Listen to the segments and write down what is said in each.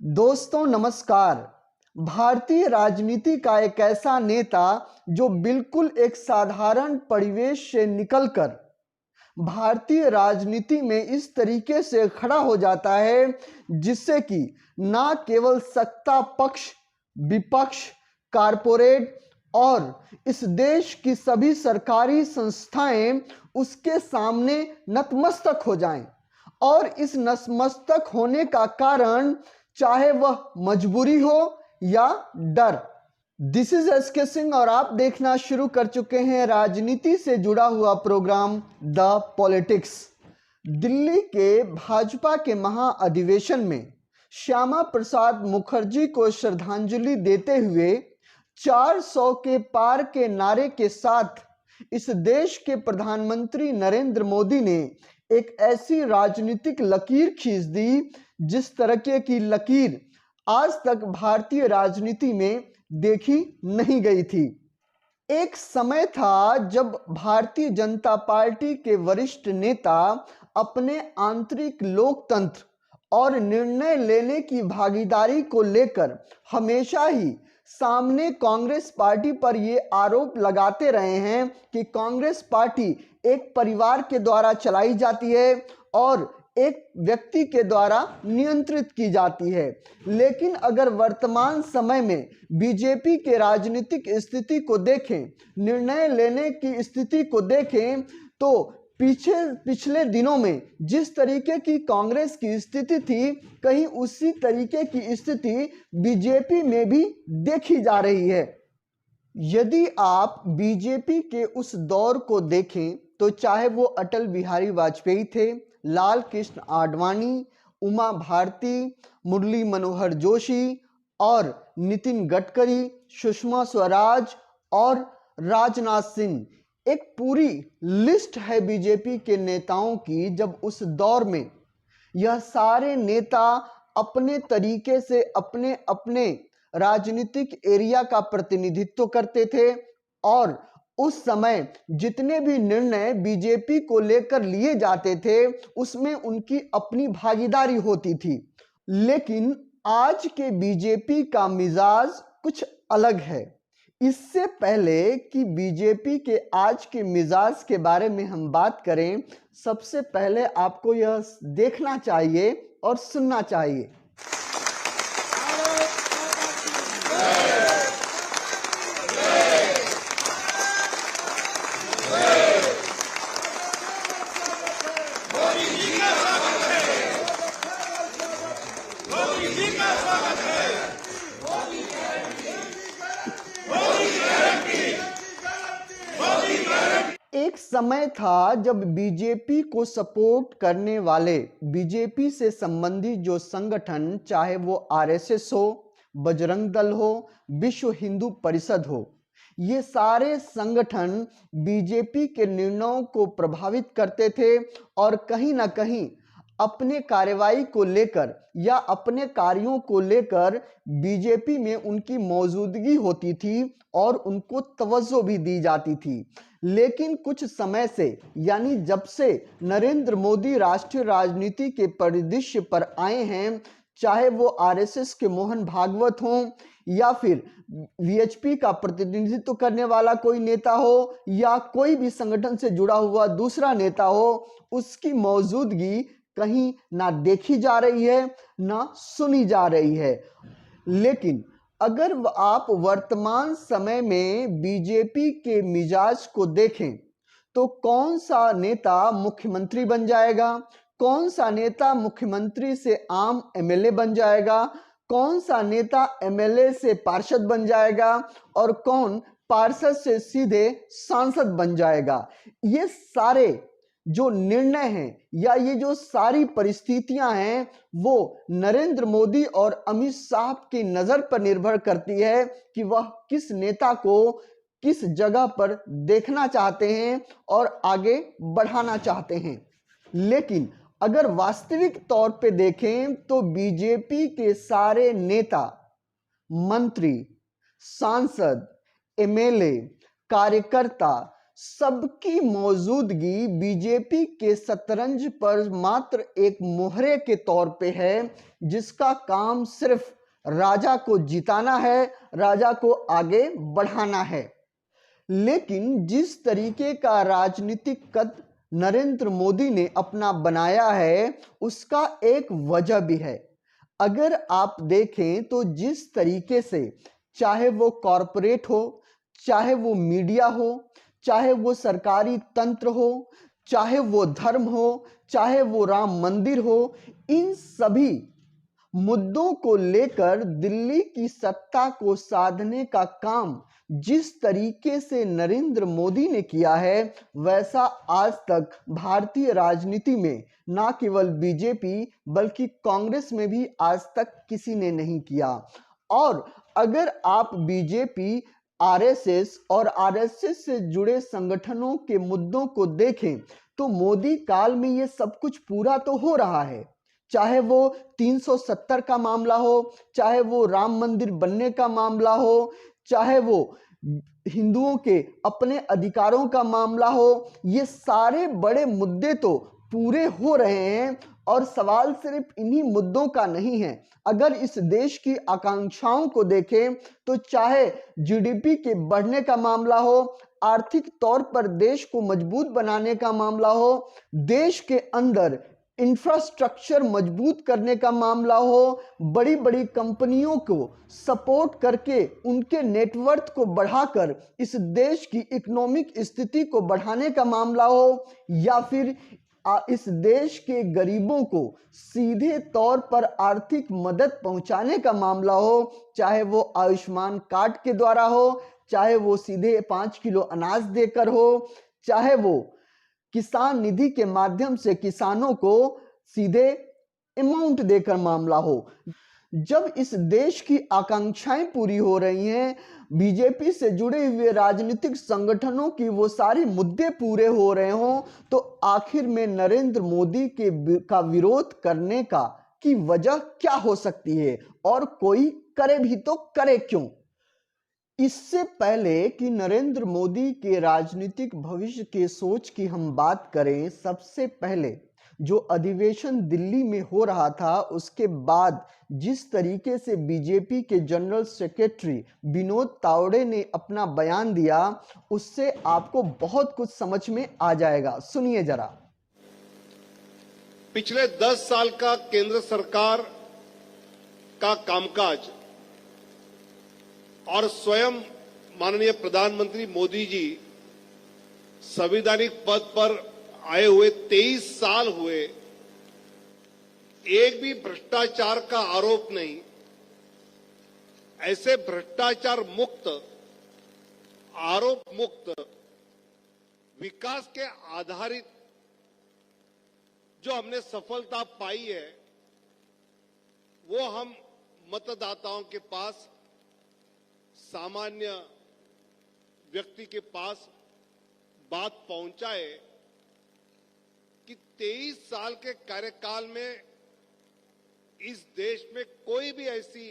दोस्तों नमस्कार। भारतीय राजनीति का एक ऐसा नेता जो बिल्कुल एक साधारण परिवेश से निकलकर भारतीय राजनीति में इस तरीके से खड़ा हो जाता है जिससे कि ना केवल सत्ता पक्ष, विपक्ष, कारपोरेट और इस देश की सभी सरकारी संस्थाएं उसके सामने नतमस्तक हो जाएं। और इस नतमस्तक होने का कारण चाहे वह मजबूरी हो या डर। दिस इज एसके सिंह और आप देखना शुरू कर चुके हैं राजनीति से जुड़ा हुआ प्रोग्राम द पॉलिटिक्स। दिल्ली के भाजपा के महाअधिवेशन में श्यामा प्रसाद मुखर्जी को श्रद्धांजलि देते हुए 400 के पार के नारे के साथ इस देश के प्रधानमंत्री नरेंद्र मोदी ने एक ऐसी राजनीतिक लकीर खींच दी जिस तरह की लकीर आज तक भारतीय राजनीति में देखी नहीं गई थी। एक समय था जब भारतीय जनता पार्टी के वरिष्ठ नेता अपने आंतरिक लोकतंत्र और निर्णय लेने की भागीदारी को लेकर हमेशा ही सामने कांग्रेस पार्टी पर ये आरोप लगाते रहे हैं कि कांग्रेस पार्टी एक परिवार के द्वारा चलाई जाती है और एक व्यक्ति के द्वारा नियंत्रित की जाती है। लेकिन अगर वर्तमान समय में बीजेपी के राजनीतिक स्थिति को देखें, निर्णय लेने की स्थिति को देखें, तो पिछले दिनों में जिस तरीके की कांग्रेस की स्थिति थी, कहीं उसी तरीके की स्थिति बीजेपी में भी देखी जा रही है। यदि आप बीजेपी के उस दौर को देखें तो चाहे वो अटल बिहारी वाजपेयी थे, लाल कृष्ण आडवाणी, उमा भारती, मुरली मनोहर जोशी और नितिन गडकरी, सुषमा स्वराज और राजनाथ सिंह, एक पूरी लिस्ट है बीजेपी के नेताओं की। जब उस दौर में यह सारे नेता अपने तरीके से अपने अपने राजनीतिक एरिया का प्रतिनिधित्व करते थे और उस समय जितने भी निर्णय बीजेपी को लेकर लिए जाते थे उसमें उनकी अपनी भागीदारी होती थी। लेकिन आज के बीजेपी का मिजाज कुछ अलग है। इससे पहले कि बीजेपी के आज के मिजाज के बारे में हम बात करें, सबसे पहले आपको यह देखना चाहिए और सुनना चाहिए। एक समय था जब बीजेपी को सपोर्ट करने वाले, बीजेपी से संबंधित जो संगठन, चाहे वो आरएसएस हो, बजरंग दल हो, विश्व हिंदू परिषद हो, ये सारे संगठन बीजेपी के निर्णयों को प्रभावित करते थे और कहीं ना कहीं अपने कार्रवाई को लेकर या अपने कार्यों को लेकर बीजेपी में उनकी मौजूदगी होती थी और उनको तवज्जो भी दी जाती थी। लेकिन कुछ समय से, यानी जब से नरेंद्र मोदी राष्ट्रीय राजनीति के परिदृश्य पर आए हैं, चाहे वो आरएसएस के मोहन भागवत हों या फिर वीएचपी का प्रतिनिधित्व करने वाला कोई नेता हो या कोई भी संगठन से जुड़ा हुआ दूसरा नेता हो, उसकी मौजूदगी कहीं ना देखी जा रही है ना सुनी जा रही है। लेकिन अगर आप वर्तमान समय में बीजेपी के मिजाज को देखें तो कौन सा नेता मुख्यमंत्री बन जाएगा, कौन सा नेता मुख्यमंत्री से आम एमएलए बन जाएगा, कौन सा नेता एमएलए से पार्षद बन जाएगा और कौन पार्षद से सीधे सांसद बन जाएगा, ये सारे जो निर्णय हैं या ये जो सारी परिस्थितियां हैं वो नरेंद्र मोदी और अमित शाह की नजर पर निर्भर करती है कि वह किस नेता को किस जगह पर देखना चाहते हैं और आगे बढ़ाना चाहते हैं। लेकिन अगर वास्तविक तौर पे देखें तो बीजेपी के सारे नेता, मंत्री, सांसद, एमएलए, कार्यकर्ता सबकी मौजूदगी बीजेपी के शतरंज पर मात्र एक मोहरे के तौर पे है, जिसका काम सिर्फ राजा को जिताना है, राजा को आगे बढ़ाना है। लेकिन जिस तरीके का राजनीतिक कद नरेंद्र मोदी ने अपना बनाया है, उसका एक वजह भी है। अगर आप देखें तो जिस तरीके से, चाहे वो कॉरपोरेट हो, चाहे वो मीडिया हो, चाहे वो सरकारी तंत्र हो, चाहे वो धर्म हो, चाहे वो राम मंदिर हो, इन सभी मुद्दों को लेकर दिल्ली की सत्ता को साधने का काम जिस तरीके से नरेंद्र मोदी ने किया है, वैसा आज तक भारतीय राजनीति में ना केवल बीजेपी बल्कि कांग्रेस में भी आज तक किसी ने नहीं किया। और अगर आप बीजेपी, आरएसएस और आरएसएस से जुड़े संगठनों के मुद्दों को देखें तो मोदी काल में ये सब कुछ पूरा तो हो रहा है। चाहे वो 370 का मामला हो, चाहे वो राम मंदिर बनने का मामला हो, चाहे वो हिंदुओं के अपने अधिकारों का मामला हो, ये सारे बड़े मुद्दे तो पूरे हो रहे हैं। और सवाल सिर्फ इन्हीं मुद्दों का नहीं है। अगर इस देश की आकांक्षाओं को देखें तो चाहे जीडीपी के बढ़ने का मामला हो, आर्थिक तौर पर देश को मजबूत बनाने का मामला हो, देश के अंदर इंफ्रास्ट्रक्चर मजबूत करने का मामला हो, बड़ी बड़ी कंपनियों को सपोर्ट करके उनके नेटवर्थ को बढ़ाकर इस देश की इकोनॉमिक स्थिति को बढ़ाने का मामला हो, या फिर इस देश के गरीबों को सीधे तौर पर आर्थिक मदद पहुंचाने का मामला हो, चाहे वो आयुष्मान कार्ड के द्वारा हो, चाहे वो सीधे 5 किलो अनाज देकर हो, चाहे वो किसान निधि के माध्यम से किसानों को सीधे अमाउंट देकर मामला हो। जब इस देश की आकांक्षाएं पूरी हो रही हैं, बीजेपी से जुड़े हुए राजनीतिक संगठनों की वो सारे मुद्दे पूरे हो रहे हों, तो आखिर में नरेंद्र मोदी का विरोध करने की वजह क्या हो सकती है? और कोई करे भी तो करे क्यों? इससे पहले कि नरेंद्र मोदी के राजनीतिक भविष्य के सोच की हम बात करें, सबसे पहले जो अधिवेशन दिल्ली में हो रहा था, उसके बाद जिस तरीके से बीजेपी के जनरल सेक्रेटरी विनोद तावड़े ने अपना बयान दिया, उससे आपको बहुत कुछ समझ में आ जाएगा। सुनिए जरा। पिछले 10 साल का केंद्र सरकार का कामकाज और स्वयं माननीय प्रधानमंत्री मोदी जी संवैधानिक पद पर आए हुए 23 साल हुए, एक भी भ्रष्टाचार का आरोप नहीं। ऐसे भ्रष्टाचार मुक्त, आरोप मुक्त, विकास के आधारित जो हमने सफलता पाई है, वो हम मतदाताओं के पास, सामान्य व्यक्ति के पास बात पहुंचाए कि 23 साल के कार्यकाल में इस देश में कोई भी ऐसी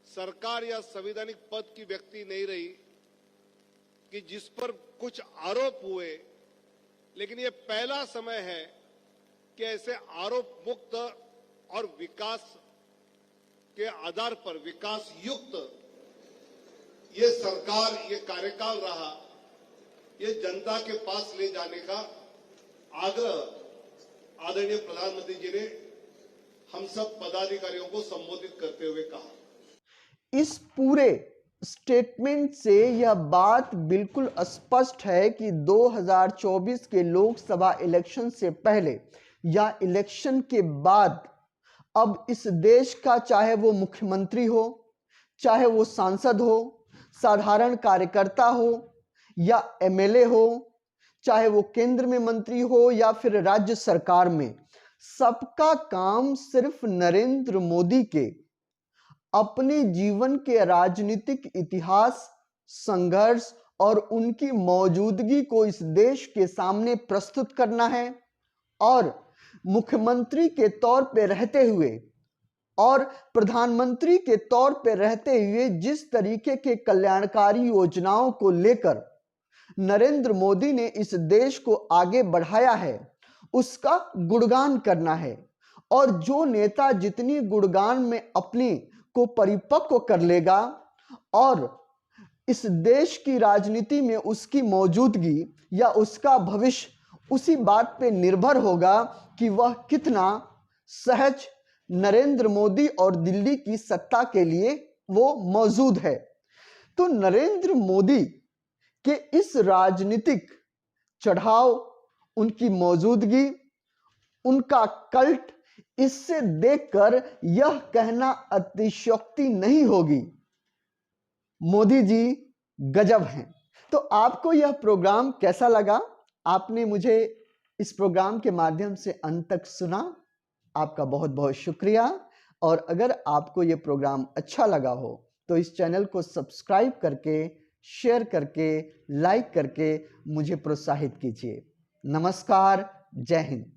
सरकार या संवैधानिक पद की व्यक्ति नहीं रही कि जिस पर कुछ आरोप हुए, लेकिन ये पहला समय है कि ऐसे आरोप मुक्त और विकास के आधार पर विकास युक्त ये सरकार, ये कार्यकाल रहा, ये जनता के पास ले जाने का आग्रह आदरणीय प्रधानमंत्री जी ने हम सब पदाधिकारियों को संबोधित करते हुए कहा। इस पूरे स्टेटमेंट से यह बात बिल्कुल स्पष्ट है कि 2024 के लोकसभा इलेक्शन से पहले या इलेक्शन के बाद अब इस देश का, चाहे वो मुख्यमंत्री हो, चाहे वो सांसद हो, साधारण कार्यकर्ता हो या एमएलए हो, चाहे वो केंद्र में मंत्री हो या फिर राज्य सरकार में, सबका काम सिर्फ नरेंद्र मोदी के अपने जीवन के राजनीतिक इतिहास, संघर्ष और उनकी मौजूदगी को इस देश के सामने प्रस्तुत करना है। और मुख्यमंत्री के तौर पे रहते हुए और प्रधानमंत्री के तौर पे रहते हुए जिस तरीके के कल्याणकारी योजनाओं को लेकर नरेंद्र मोदी ने इस देश को आगे बढ़ाया है उसका गुणगान करना है। और जो नेता जितनी गुणगान में अपने को परिपक्व कर लेगा और इस देश की राजनीति में उसकी मौजूदगी या उसका भविष्य उसी बात पे निर्भर होगा कि वह कितना सहज नरेंद्र मोदी और दिल्ली की सत्ता के लिए वो मौजूद है। तो नरेंद्र मोदी के इस राजनीतिक चढ़ाव, उनकी मौजूदगी, उनका कल्ट, इससे देखकर यह कहना अतिशयोक्ति नहीं होगी, मोदी जी गजब हैं। तो आपको यह प्रोग्राम कैसा लगा? आपने मुझे इस प्रोग्राम के माध्यम से अंत तक सुना, आपका बहुत बहुत शुक्रिया। और अगर आपको यह प्रोग्राम अच्छा लगा हो तो इस चैनल को सब्सक्राइब करके, शेयर करके, लाइक करके मुझे प्रोत्साहित कीजिए। नमस्कार, जय हिंद।